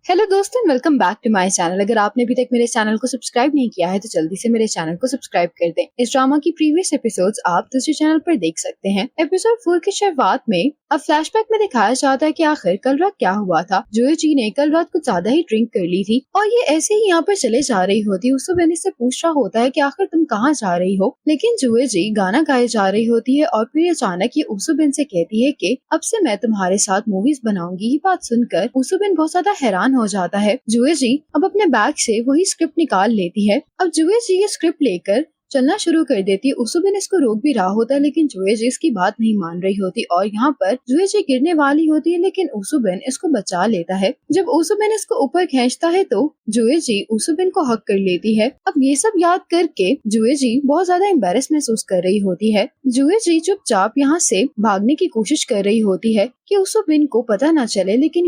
Hello दोस्तों, welcome back to my channel. अगर आपने अभी तक मेरे चैनल को सब्सक्राइब नहीं किया है तो जल्दी से मेरे चैनल को सब्सक्राइब कर दें। इस ड्रामा की प्रीवियस एपिसोड्स आप दूसरे चैनल पर देख सकते हैं। एपिसोड 4 की शुरुआत में अब फ्लैशबैक में दिखाया जाता है कि आखिर कल रात क्या हुआ था। जूही जी ने कल रात कुछ ज्यादा ही ड्रिंक कर ली थी और ये ऐसे ही यहाँ पर चले जा रही होती। उससे इससे पूछ रहा होता है कि आखिर तुम कहाँ जा रही हो, लेकिन जूही जी गाना गाए जा रही होती है और फिर अचानक ये उसुबिन से कहती है कि अब से मैं तुम्हारे साथ मूवीज बनाऊंगी। ये बात सुनकर उसुबिन बहुत ज्यादा हैरान हो जाता है। जूही जी अब अपने बैग से वही स्क्रिप्ट निकाल लेती है। अब जूही जी ये स्क्रिप्ट लेकर चलना शुरू कर देती है। उसुबिन इसको रोक भी रहा होता है लेकिन जूही जी इसकी बात नहीं मान रही होती और यहाँ पर जूही जी गिरने वाली होती है लेकिन उसुबिन इसको बचा लेता है। जब उसुबिन इसको ऊपर खींचता है तो जूही जी उसुबिन को हक कर लेती है। अब ये सब याद करके जूही जी बहुत ज्यादा एम्बेरस महसूस कर रही होती है। जूही जी चुपचाप यहाँ से भागने की कोशिश कर रही होती है कि उसुबिन को पता न चले, लेकिन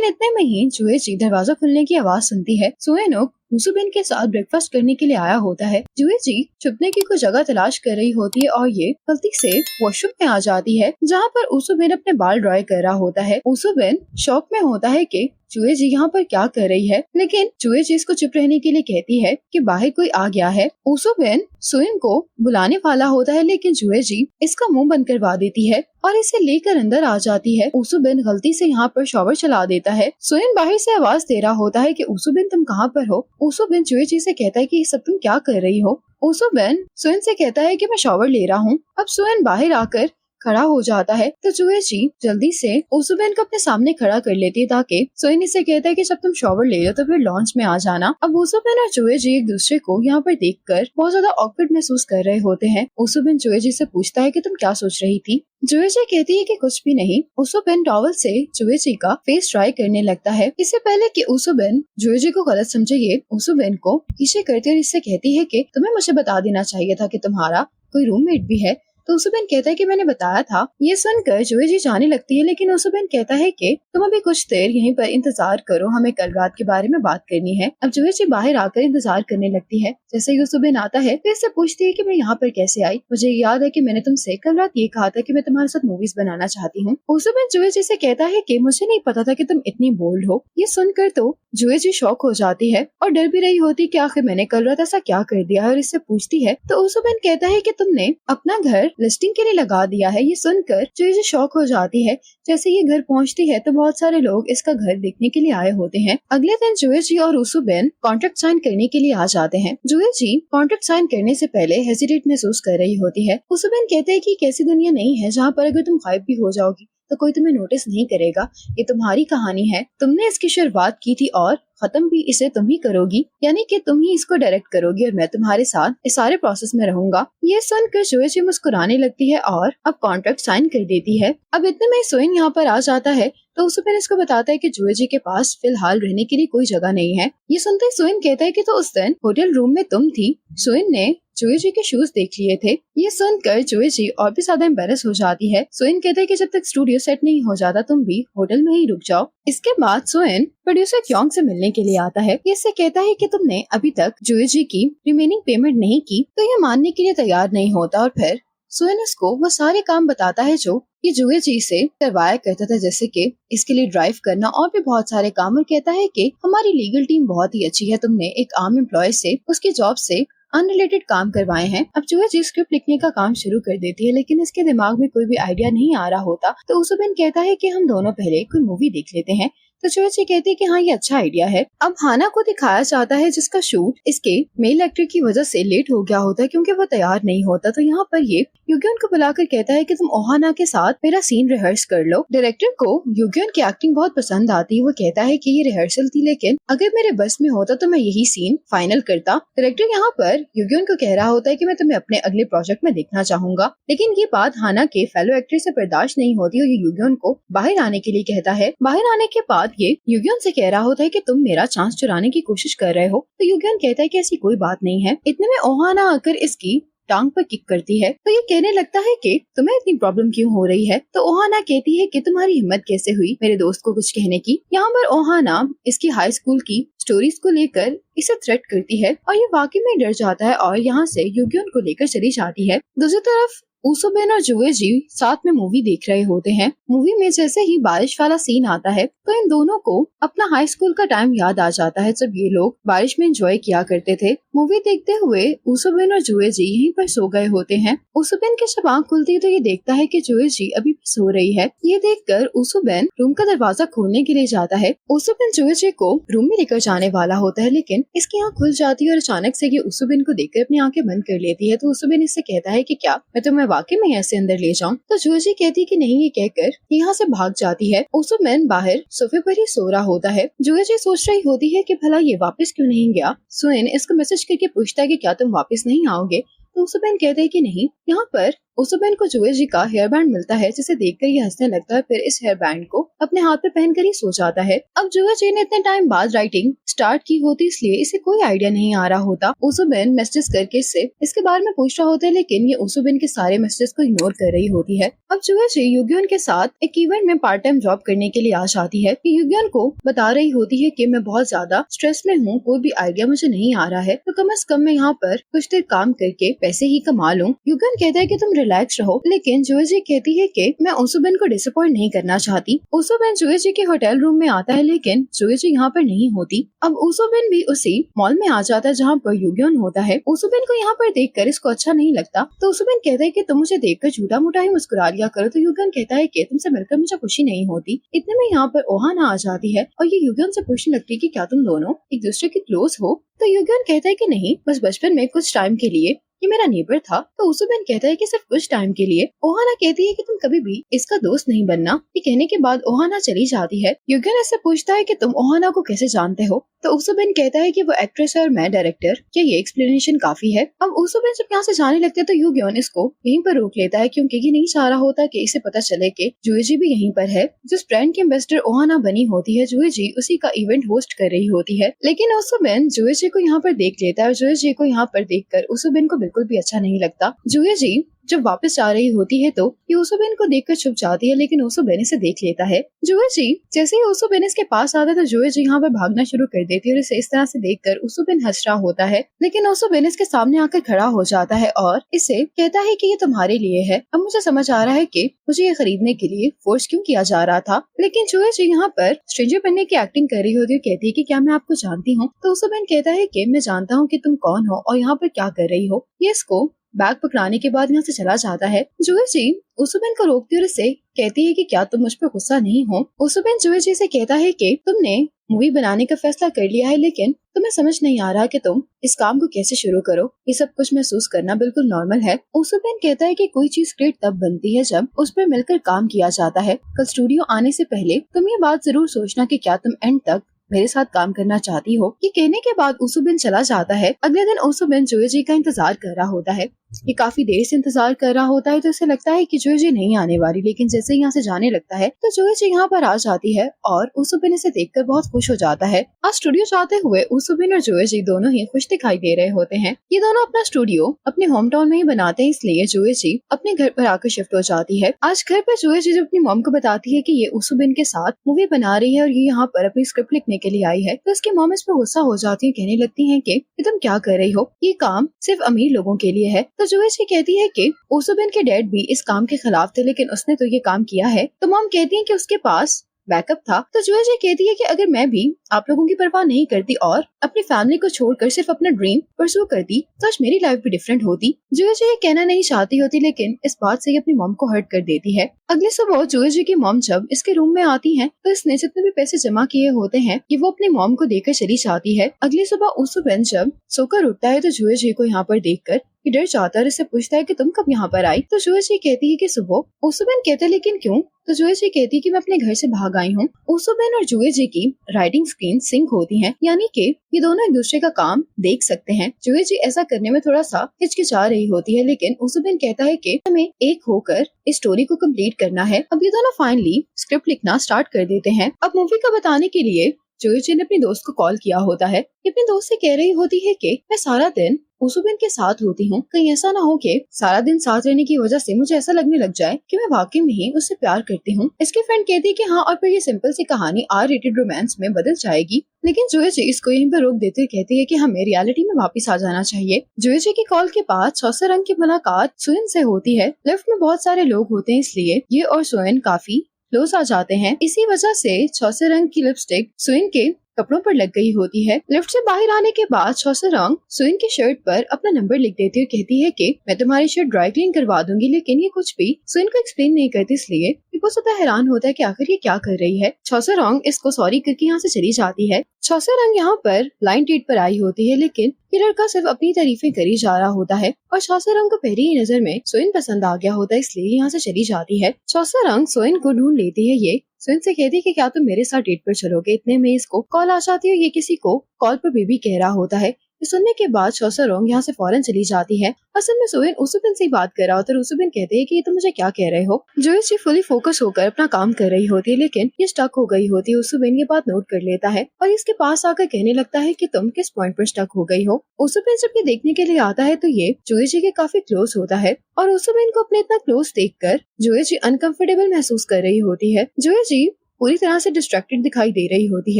इतने में ही जूही जी दरवाजा खुलने की आवाज सुनती है। सोएनोक उसुबिन के साथ ब्रेकफास्ट करने के लिए आया होता है। जूही जी छुपने की कोई जगह तलाश कर रही होती है और ये गलती से वॉशरूम में आ जाती है जहाँ पर उसुबिन अपने बाल ड्राई कर रहा होता है। उसुबिन शॉक में होता है कि जूही जी यहाँ पर क्या कर रही है, लेकिन जूही जी इसको चुप रहने के लिए कहती है कि बाहर कोई आ गया है। उसुबिन सुइन को बुलाने वाला होता है लेकिन जूही जी इसका मुंह बंद करवा देती है और इसे लेकर अंदर आ जाती है। उसुबिन गलती से यहाँ पर शॉवर चला देता है। सुइन बाहर से आवाज दे रहा होता है कि उसुबिन तुम कहाँ पर हो। उसुबिन जूही जी से कहता है कि ये सब तुम क्या कर रही हो। उसुबिन सुइन से कहता है कि मैं शॉवर ले रहा हूँ। अब सुइन बाहर आकर खड़ा हो जाता है तो जूही जी जल्दी से उसुबिन को अपने सामने खड़ा कर लेती है ताकि सुइन इसे कहता है कि जब तुम शॉवर ले लो तो फिर लॉन्च में आ जाना। अब उसुबिन और जूही जी एक दूसरे को यहाँ पर देखकर बहुत ज्यादा ऑकवर्ड महसूस कर रहे होते हैं। उसुबिन जूही जी से पूछता है कि तुम क्या सोच रही थी। जूही जी कहती है कि कुछ भी नहीं। उसुबिन टॉवल से जूही जी का फेस ड्राई करने लगता है। इससे पहले कि उसुबिन जूही जी को गलत समझे, ये उसुबिन को पीछे करते और इससे कहती है कि तुम्हें मुझे बता देना चाहिए था कि तुम्हारा कोई रूममेट भी है। तो उसुबिन कहता है कि मैंने बताया था। ये सुनकर जूही जी जाने लगती है लेकिन उसुबिन कहता है कि तुम अभी कुछ देर यहीं पर इंतजार करो, हमें कल रात के बारे में बात करनी है। अब जूही जी बाहर आकर इंतजार करने लगती है। जैसे ही उसुबिन आता है फिर से पूछती है कि मैं यहाँ पर कैसे आई। मुझे याद है कि मैंने तुमसे कल रात ये कहा था कि मैं तुम्हारे साथ मूवीज बनाना चाहती हूँ। उसुबिन जूही जी से कहता है कि मुझे नहीं पता था कि तुम इतनी बोल्ड हो। ये सुनकर तो जूही जी शॉक हो जाती है और डर भी रही होती कि आखिर मैंने कल रात ऐसा क्या कर दिया है और इससे पूछती है तो उसुबिन कहता है कि तुमने अपना घर लिस्टिंग के लिए लगा दिया है। ये सुनकर जूही जी शॉक हो जाती है। जैसे ये घर पहुंचती है तो बहुत सारे लोग इसका घर देखने के लिए आए होते हैं। अगले दिन जूही जी और उसुबिन कॉन्ट्रैक्ट साइन करने के लिए आ जाते हैं। जूही जी कॉन्ट्रैक्ट साइन करने से पहले हेजिटेट महसूस कर रही होती है। उसुबिन कहते हैं कि कैसी दुनिया नहीं है जहाँ पर अगर तुम गायब भी हो जाओगी तो कोई तुम्हें नोटिस नहीं करेगा। ये तुम्हारी कहानी है, तुमने इसकी शुरुआत की थी और खत्म भी इसे तुम ही करोगी, यानी कि तुम ही इसको डायरेक्ट करोगी और मैं तुम्हारे साथ इस सारे प्रोसेस में रहूंगा। ये सुनकर जूही जी मुस्कुराने लगती है और अब कॉन्ट्रैक्ट साइन कर देती है। अब इतने में सुइन यहाँ पर आ जाता है तो उसुबिन इसको बताता है कि जूही जी के पास फिलहाल रहने के लिए कोई जगह नहीं है। ये सुनते ही सुइन कहता है कि तो उस दिन होटल रूम में तुम थी। सुइन ने जूही जी के शूज देख लिए थे। ये सुनकर जूही जी और भी ज्यादा एम्बेरस हो जाती है। सुइन कहते हैं कि जब तक स्टूडियो सेट नहीं हो जाता तुम भी होटल में ही रुक जाओ। इसके बाद सुइन प्रोड्यूसर क्योंग से मिलने के लिए आता है। ये इससे कहता है कि तुमने अभी तक जूही जी की रिमेनिंग पेमेंट नहीं की, तो ये मानने के लिए तैयार नहीं होता और फिर सुइन इसको वो सारे काम बताता है जो ये जूही जी से करवाया करता था, जैसे कि इसके लिए ड्राइव करना और भी बहुत सारे काम, और कहता है कि हमारी लीगल टीम बहुत ही अच्छी है, तुमने एक आम एम्प्लॉय से उसकी जॉब से अनरिलेटेड काम करवाए हैं। अब जूही जी स्क्रिप्ट लिखने का काम शुरू कर देती है लेकिन इसके दिमाग में कोई भी आइडिया नहीं आ रहा होता। तो उसुबिन कहता है कि हम दोनों पहले कोई मूवी देख लेते हैं। तो जूही जी कहती है कि हाँ ये अच्छा आइडिया है। अब हाना को दिखाया जाता है जिसका शूट इसके मेल एक्टर की वजह से लेट हो गया होता है क्योंकि वो तैयार नहीं होता। तो यहाँ पर ये युग्यन को बुलाकर कहता है कि तुम ओहाना के साथ मेरा सीन रिहर्स कर लो। डायरेक्टर को युग्यन की एक्टिंग बहुत पसंद आती है। वो कहता है कि ये रिहर्सल थी लेकिन अगर मेरे बस में होता तो मैं यही सीन फाइनल करता। डायरेक्टर यहाँ पर युग्यन को कह रहा होता है कि मैं तुम्हें अपने अगले प्रोजेक्ट में देखना चाहूंगा, लेकिन ये बात हाना के फेलो एक्टर से बर्दाश्त नहीं होती और ये युग्यन को बाहर आने के लिए कहता है। बाहर आने के बाद ये युग्यन से कह रहा होता है कि तुम मेरा चांस चुराने की कोशिश कर रहे हो। तो युग्यन कहता है कि ऐसी कोई बात नहीं है। इतने में ओहाना आकर इसकी टांग पर किक करती है तो ये कहने लगता है कि तुम्हें इतनी प्रॉब्लम क्यों हो रही है। तो ओहाना कहती है कि तुम्हारी हिम्मत कैसे हुई मेरे दोस्त को कुछ कहने की। यहाँ पर ओहाना इसकी हाई स्कूल की स्टोरीज को लेकर इसे थ्रेट करती है और ये वाकई में डर जाता है और यहाँ से युग्यन को लेकर चली जाती है। दूसरी तरफ ऊसुबिन और जुए जी साथ में मूवी देख रहे होते हैं। मूवी में जैसे ही बारिश वाला सीन आता है तो इन दोनों को अपना हाई स्कूल का टाइम याद आ जाता है जब ये लोग बारिश में एंजॉय किया करते थे। मूवी देखते हुए ऊसुबिन और जुए जी यहीं पर सो गए होते हैं। ऊसुबिन की जब आँख खुलती है तो ये देखता है कि जुए जी अभी भी सो रही है। ये देखकर ऊसुबिन रूम का दरवाजा खोलने के लिए जाता है। ऊसुबिन जुए जी को रूम में लेकर जाने वाला होता है, लेकिन इसकी आँख खुल जाती है और अचानक से ये ऊसुबिन को देखकर अपनी आंखें बंद कर लेती है। तो ऊसुबिन इससे कहता है कि क्या मैं तुम्हें वाकई में ऐसे अंदर ले जाऊं? तो जुए जी कहती है कि नहीं, ये कहकर यहाँ से भाग जाती है। ऊसुबिन बाहर सोफे पर ही सो रहा होता है। जुए जी सोच रही होती है कि भला ये वापस क्यों नहीं गया। सुइन इसको मैसेज करके पूछता है कि क्या तुम वापस नहीं आओगे? तो ऊसुबिन कहते हैं कि नहीं। यहाँ पर ऊसुबिन को जुए जी का हेयर बैंड मिलता है, जिसे देखकर ये हंसने लगता है। फिर इस हेयर बैंड को अपने हाथ पे पहनकर ही सो जाता है। अब जुए जी ने इतने टाइम बाद राइटिंग स्टार्ट की होती, इसलिए इसे कोई आइडिया नहीं आ रहा होता। ऊसुबिन मैसेज करके इसके बारे में पूछ रहा होता है, लेकिन ये ऊसुबिन के सारे मैसेज को इग्नोर कर रही होती है। अब जुए जी युग्योन के साथ एक इवेंट में पार्ट टाइम जॉब करने के लिए आ जाती है। युग्योन को बता रही होती है कि मैं बहुत ज्यादा स्ट्रेस में हूँ, कोई भी आइडिया मुझे नहीं आ रहा है, तो कम से कम मैं यहाँ पर कुछ देर काम करके पैसे ही कमा लूं। युग्योन कहता है कि तुम रिलैक्स रहो, लेकिन जुए जी कहती है कि मैं ऊसुबिन को डिसअपॉइंट नहीं करना चाहती। ऊसुबिन जुए जी के होटल रूम में आता है, लेकिन जुए जी यहाँ पर नहीं होती। अब ऊसुबिन भी उसी मॉल में आ जाता है जहाँ पर युग्योन होता है। ऊसुबिन को यहाँ पर देखकर इसको अच्छा नहीं लगता, तो ऊसुबिन कहता है कि तुम मुझे देखकर झूठा मूठा ही मुस्कुरा लिया करो। तो युग्योन कहता है कि तुमसे मिलकर मुझे खुशी नहीं होती। इतने में यहाँ पर ओहाना आ जाती है और ये युग्योन से पूछने लगती है कि क्या तुम दोनों एक दूसरे के क्लोज हो? तो युग्योन कहता है कि नहीं, बस बचपन में कुछ टाइम के लिए ये मेरा नेबर था। तो ऊसुबिन कहता है कि सिर्फ कुछ टाइम के लिए। ओहाना कहती है कि तुम कभी भी इसका दोस्त नहीं बनना। ये कहने के बाद ओहाना चली जाती है। युग्योन इससे पूछता है कि तुम ओहाना को कैसे जानते हो? तो ऊसुबिन कहता है कि वो एक्ट्रेस है और मैं डायरेक्टर। क्या ये एक्सप्लेनेशन काफी है? अब ऊसुबिन जब यहाँ से जाने लगते हैं तो युग्योन इसको यहीं पर रोक लेता है, क्योंकि ये नहीं चाह रहा होता कि इसे पता चले कि जुए जी भी यहीं पर है। जिस ब्रांड की एम्बेसडर ओहाना बनी होती है, जुए जी उसी का इवेंट होस्ट कर रही होती है। लेकिन ऊसुबिन जुए जी को यहाँ पर देख लेता है और जुए जी को यहाँ पर देखकर ऊसुबिन को बिल्कुल भी अच्छा नहीं लगता। जुए जी जब वापस आ रही होती है तो ये ऊसुबिन को देखकर छुप जाती है, लेकिन ऊसुबिन इसे देख लेता है। जुए जी जैसे ही ऊसुबिन इसके पास आता है तो जुए जी यहाँ पर भागना शुरू कर देती है और इसे इस तरह से देखकर ऊसुबिन हंस रहा होता है। लेकिन ऊसुबिन इसके सामने आकर खड़ा हो जाता है और इसे कहता है कि ये तुम्हारे लिए है। अब मुझे समझ आ रहा है कि मुझे ये खरीदने के लिए फोर्स क्यों किया जा रहा था। लेकिन जुए जी यहाँ पर स्ट्रेंजर बनने की एक्टिंग कर रही होती है, कहती है कि क्या मैं आपको जानती हूँ? तो ऊसुबिन कहता है कि मैं जानता हूँ कि तुम कौन हो और यहाँ पर क्या कर रही हो। ये इसको बैग पकड़ाने के बाद यहाँ से चला जाता है। जुए जी ऊसुबिन को रोकती और इससे कहती है कि क्या तुम मुझ पर गुस्सा नहीं हो? ऊसुबिन जुए जी से कहता है कि तुमने मूवी बनाने का फैसला कर लिया है, लेकिन तुम्हें समझ नहीं आ रहा कि तुम इस काम को कैसे शुरू करो। ये सब कुछ महसूस करना बिल्कुल नॉर्मल है। ऊसुबिन कहता है कि कोई चीज ग्रेट तब बनती है जब उस पर मिलकर काम किया जाता है। कल स्टूडियो आने से पहले तुम ये बात जरूर सोचना कि क्या तुम एंड तक मेरे साथ काम करना चाहती हो। ये कहने के बाद ऊसुबिन चला जाता है। अगले दिन ऊसुबिन जुए जी का इंतजार कर रहा होता है। ये काफी देर से इंतजार कर रहा होता है, तो इसे लगता है कि जुए जी नहीं आने वाली। लेकिन जैसे ही यहाँ से जाने लगता है तो जुए जी यहाँ पर आ जाती है और ऊसुबिन इसे देखकर बहुत खुश हो जाता है। आज स्टूडियो जाते हुए ऊसुबिन और जुए जी दोनों ही खुश दिखाई दे रहे होते हैं। ये दोनों अपना स्टूडियो अपने होम टाउन में ही बनाते हैं, इसलिए जुए जी अपने घर पर आकर शिफ्ट हो जाती है। आज घर पर जुए जी अपनी मॉम को बताती है कि ये ऊसुबिन के साथ मूवी बना रही है और ये यहाँ पर अपनी स्क्रिप्ट लिखने के लिए आई है। तो उसकी मॉम इस पर गुस्सा हो जाती है, कहने लगती है कि तुम क्या कर रही हो, ये काम सिर्फ अमीर लोगों के लिए है। तो जुए जी कहती है कि ऊसुबिन के डैड भी इस काम के खिलाफ थे, लेकिन उसने तो ये काम किया है। तो मॉम कहती है कि उसके पास बैकअप था। तो जुए जी कहती है कि अगर मैं भी आप लोगों की परवाह नहीं करती और अपनी फैमिली को छोड़कर सिर्फ अपना ड्रीम परस्यू करती तो आज मेरी लाइफ भी डिफरेंट होती। जुए जी ये कहना नहीं चाहती होती, लेकिन इस बात से ये अपनी मॉम को हर्ट कर देती है। अगली सुबह जुए जी की मॉम जब इसके रूम में आती है तो इसने जितने भी पैसे जमा किए होते हैं कि वो अपनी मॉम को देकर चली जाती है। अगली सुबह ऊसुबिन जब सोकर उठता है तो जुए जी को यहाँ पर देखकर डर जाता है और इससे पूछता है कि तुम कब यहाँ पर आई? तो जुए जी कहती है कि सुबह। ऊसुबिन कहते हैं लेकिन क्यों? तो जुए जी कहती है कि मैं अपने घर से भाग आई हूँ। ऊसुबिन और जुए जी की राइटिंग स्क्रीन सिंक होती हैं, यानी कि ये दोनों एक दूसरे का काम देख सकते हैं। जुए जी ऐसा करने में थोड़ा सा हिचकिचा रही होती है, लेकिन ऊसुबिन कहता है कि हमें एक होकर इस स्टोरी को कंप्लीट करना है। अब ये दोनों फाइनली स्क्रिप्ट लिखना स्टार्ट कर देते हैं। अब मूवी का बताने के लिए जोयोची ने अपनी दोस्त को कॉल किया होता है। ये अपने दोस्त से कह रही होती है कि मैं सारा दिन उसुबिन के साथ होती हूँ, कहीं ऐसा ना हो कि सारा दिन साथ रहने की वजह से मुझे ऐसा लगने लग जाए कि मैं वाकई में ही उससे प्यार करती हूँ। इसकी फ्रेंड कहती है कि हाँ, और फिर ये सिंपल सी कहानी R-rated रोमांस में बदल जाएगी। लेकिन जोयोची इसको यहीं पर रोक देते हुए कहती है कि हमें रियलिटी में वापस आ जाना चाहिए। जोयोची की कॉल के बाद चौसरंग की मुलाकात सुइन से होती है। लिफ्ट में बहुत सारे लोग होते हैं, इसलिए ये और सुइन काफी क्लोज आ जाते हैं। इसी वजह से चौसरंग की लिपस्टिक सुइन के कपड़ों पर लग गई होती है। लिफ्ट से बाहर आने के बाद चौसरंग सुइन की शर्ट पर अपना नंबर लिख देती हुई कहती है कि मैं तुम्हारी शर्ट ड्राई क्लीन करवा दूंगी, लेकिन ये कुछ भी सुइन को एक्सप्लेन नहीं करती, इसलिए ये बहुत ज्यादा हैरान होता है कि आखिर ये क्या कर रही है। चौसरंग इसको सॉरी करके यहाँ से चली जाती है। चौसरंग यहाँ पर ब्लाइंड डेट पर आई होती है, लेकिन ये लड़का सिर्फ अपनी तारीफें करी जा रहा होता है और चौसरंग को पहली ही नजर में सुइन पसंद आ गया होता है, इसलिए यहाँ से चली जाती है। चौसरंग सुइन को ढूंढ लेती है। ये सुइन से कहती है कि क्या तुम मेरे साथ डेट पर चलोगे। इतने में इसको कॉल आ जाती है। ये किसी को कॉल पर बेबी कह रहा होता है। ये सुनने के बाद चौसरंग यहाँ से फौरन चली जाती है। असल में सुइन उसुबिन से बात कर रहा होता है। उसुबिन कहते हैं कि ये तुम मुझे क्या कह रहे हो। जोयोची फुली फोकस होकर अपना काम कर रही होती है, लेकिन ये स्टक हो गई होती है। उसुबिन ये बात नोट कर लेता है और इसके पास आकर कहने लगता है कि तुम किस पॉइंट पर स्टक हो गई हो। उसुबिन जब ये देखने के लिए आता है तो ये जोयोची के काफी क्लोज होता है और उसुबिन को अपने इतना क्लोज देखकर जोयोची अनकंफर्टेबल महसूस कर रही होती है। जोयोची पूरी तरह से डिस्ट्रैक्टेड दिखाई दे रही होती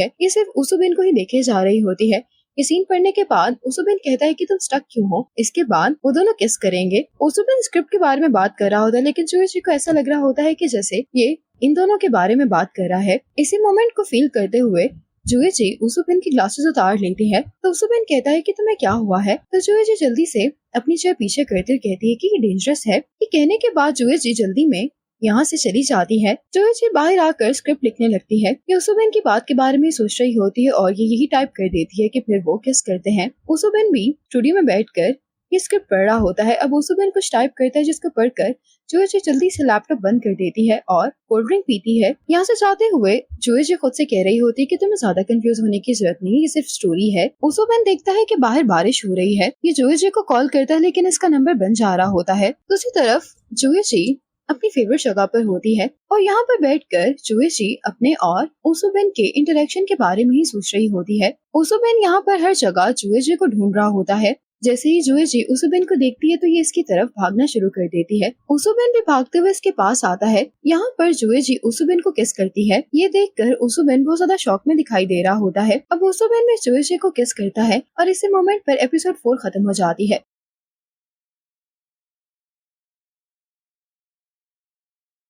है। ये सिर्फ उसुबिन को ही देखे जा रही होती है। ये सीन पढ़ने के बाद उसुबिन कहता है कि तुम स्टक क्यों हो। इसके बाद वो दोनों किस करेंगे। उसुबिन स्क्रिप्ट के बारे में बात कर रहा होता है, लेकिन जोयोची को ऐसा लग रहा होता है कि जैसे ये इन दोनों के बारे में बात कर रहा है। इसी मोमेंट को फील करते हुए जोयोची उसुबिन की ग्लासेस उतार लेती है। तो उसुबिन कहता है कि तुम्हें क्या हुआ है। तो जोयोची जल्दी से अपनी चेयर पीछे करते हुए कहती है कि ये डेंजरस है। ये कहने के बाद जोयोची जल्दी में यहाँ से चली जाती है। जोयोची बाहर आकर स्क्रिप्ट लिखने लगती है। ये उसुबिन की बात के बारे में सोच रही होती है और ये यही टाइप कर देती है कि फिर वो किस करते हैं। उसुबिन भी स्टूडियो में बैठकर ये स्क्रिप्ट पढ़ रहा होता है। अब उसुबिन कुछ टाइप करता है, जिसको पढ़कर जोयोची जल्दी से लैपटॉप बंद कर देती है और कोल्ड ड्रिंक पीती है। यहाँ से जाते हुए जोयोची खुद से कह रही होती है कि तुम्हें ज्यादा कंफ्यूज होने की जरूरत नहीं है, ये सिर्फ स्टोरी है। उसुबिन देखता है कि बाहर बारिश हो रही है। ये जोयोची को कॉल करता है, लेकिन इसका नंबर बंद जा रहा होता है। दूसरी तरफ जोयोची अपनी फेवरेट जगह पर होती है और यहाँ पर बैठकर जोयोची अपने और उसुबिन के इंटरेक्शन के बारे में ही सोच रही होती है। उसुबिन यहाँ पर हर जगह जोयोची को ढूंढ रहा होता है। जैसे ही जोयोची उसुबिन को देखती है तो ये इसकी तरफ भागना शुरू कर देती है। उसुबिन भी भागते हुए इसके पास आता है। यहाँ पर जोयोची उसुबिन को किस करती है। ये देखकर उसुबिन बहुत ज्यादा शॉक में दिखाई दे रहा होता है। अब उसुबिन में जोयोची को किस करता है और इसी मोमेंट पर एपिसोड 4 खत्म हो जाती है।